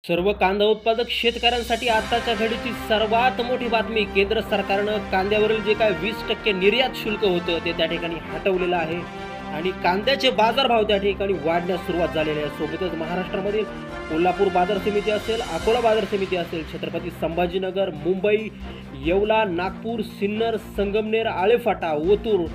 सर्व कांदा उत्पादक शेतकऱ्यांसाठी आताच्या घडीची सर्वात मोठी बातमी. केंद्र सरकारनं कांद्यावरील जे काय 20% निर्यात शुल्क होतं ते त्या ठिकाणी हटवलेलं आहे आणि कांद्याचे बाजारभाव त्या ठिकाणी वाढण्यास सुरुवात झालेली आहे. सोबतच महाराष्ट्रामधील कोल्हापूर बाजार समिती असेल, अकोला बाजार समिती असेल, छत्रपती संभाजीनगर, मुंबई, येवला, नागपूर, सिन्नर, संगमनेर, आळेफाटा, ओतूर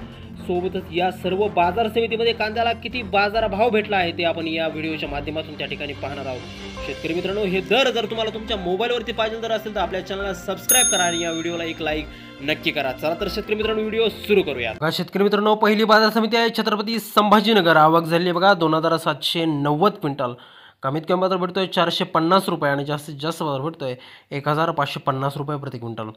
सोबतच या सर्व बाजार समितीमध्ये कांद्याला किती बाजारभाव भेटला आहे ते आपण या व्हिडिओच्या माध्यमातून त्या ठिकाणी पाहणार आहोत. शेतकरी मित्रांनो, हे दर जर तुम्हाला तुमच्या मोबाईलवरती पाहिजे जर असेल तर आपल्या चॅनलला सबस्क्राईब करा आणि या व्हिडिओला एक लाईक नक्की करा. चला तर शेतकरी मित्रांनो, व्हिडिओ सुरू करूया. बघा शेतकरी मित्रांनो, पहिली बाजार समिती आहे छत्रपती संभाजीनगर. आवक झाली बघा 2790 क्विंटल. कमीत कमी बाजार भेटतोय 450 रुपये आणि जास्तीत जास्त बाजार भेटतोय 1550 रुपये प्रति क्विंटल.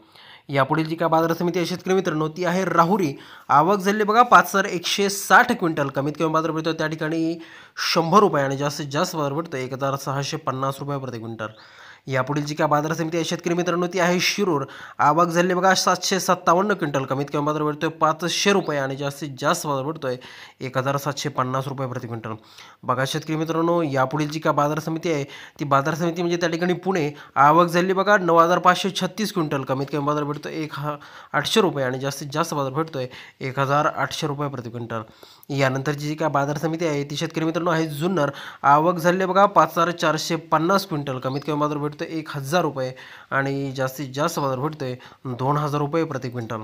यापुढील जी काय बाजार समिती आहे शेतकरी मित्रांनो ती आहे राहुरी. आवक झाली बघा 5160 क्विंटल. कमीत कमी बाजार भेटतोय त्या ठिकाणी 100 रुपये आणि जास्तीत जास्त बाजार भेटतोय 1650 रुपये प्रति क्विंटल. यापुढील जी काय बाजार समिती आहे शेतकरी मित्रांनो ती आहे शिरूर. आवक झाली बघा 757 क्विंटल. कमीत कमी बाजार भेटतोय 500 रुपये आणि जास्तीत जास्त बाजार भेटतोय 1750 रुपये प्रति क्विंटल. बघा शेतकरी मित्रांनो, यापुढील जी काय बाजार समिती आहे ती बाजार समिती म्हणजे त्या ठिकाणी पुणे. आवक झाली बघा 9536 क्विंटल. कमीत कमी बाजार भेटतोय 1800 रुपये आणि जास्तीत जास्त बाजार भेटतोय 1800 रुपये प्रति क्विंटल. यानंतरची जी काय बाजार समिती आहे ती शेतकरी मित्रांनो आहे जुन्नर. आवक झाली बघा 5450 क्विंटल. कमीत कमी बाजार भेटतोय 1000 रुपये आणि जास्तीत जास्त बाजार भेटतोय 2000 रुपये प्रति क्विंटल.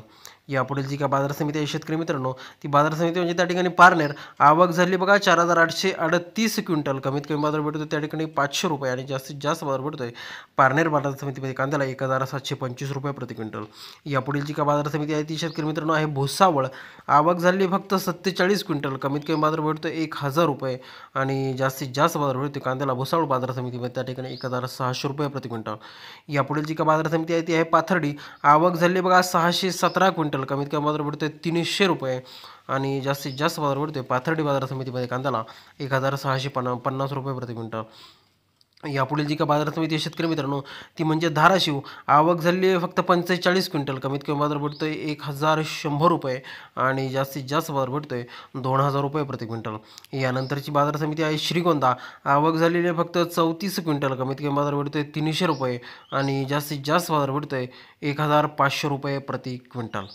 यापुढील जी काय बाजार समिती आहे शेतकरी मित्रांनो ती बाजार समिती म्हणजे त्या ठिकाणी पारनेर. आवक झाली बघा 4838 क्विंटल. कमीत कमी बाजार भेटतोय त्या ठिकाणी 500 रुपये आणि जास्तीत जास्त बाजार भेटतोय पारनेर बाजार समितीमध्ये कांद्याला 1725 रुपये प्रति क्विंटल. यापुढील जी काय बाजार समिती आहे ती शेतकरी मित्रांनो आहे भुसावळ. आवक झाली फक्त 47 क्विंटल. कमीत कमी बाजार भेटतोय 1000 रुपये आणि जास्तीत जास्त बाजार भेटतोय कांद्याला भुसावळ बाजार समितीमध्ये त्या ठिकाणी 1600 रुपये प्रति क्विंटल. यापुढील जी काय बाजार समिती आहे ती आहे पाथर्डी. आवक झाली बघा 617 क्विंटल. कमीत कमी बाजार भेटतोय 300 रुपये आणि जास्तीत जास्त बाजार भेटतोय पाथर्डी बाजार समितीमध्ये कांद्याला 1650 रुपये प्रति क्विंटल. यापुढील जी का बाजार समिती आहे शेतकरी मित्रांनो ती म्हणजे धाराशिव. आवक झाली आहे फक्त 45 क्विंटल. कमीत कमी बाजार भेटतोय 1100 रुपये आणि जास्तीत जास्त बाजार भेटतोय 2000 रुपये प्रति क्विंटल. यानंतरची बाजार समिती आहे श्रीगोंदा. आवक झालेली आहे फक्त 34 क्विंटल. कमीत कमी बाजार भेटतोय 300 रुपये आणि जास्तीत जास्त बाजार भेटतोय 1500 रुपये प्रति क्विंटल.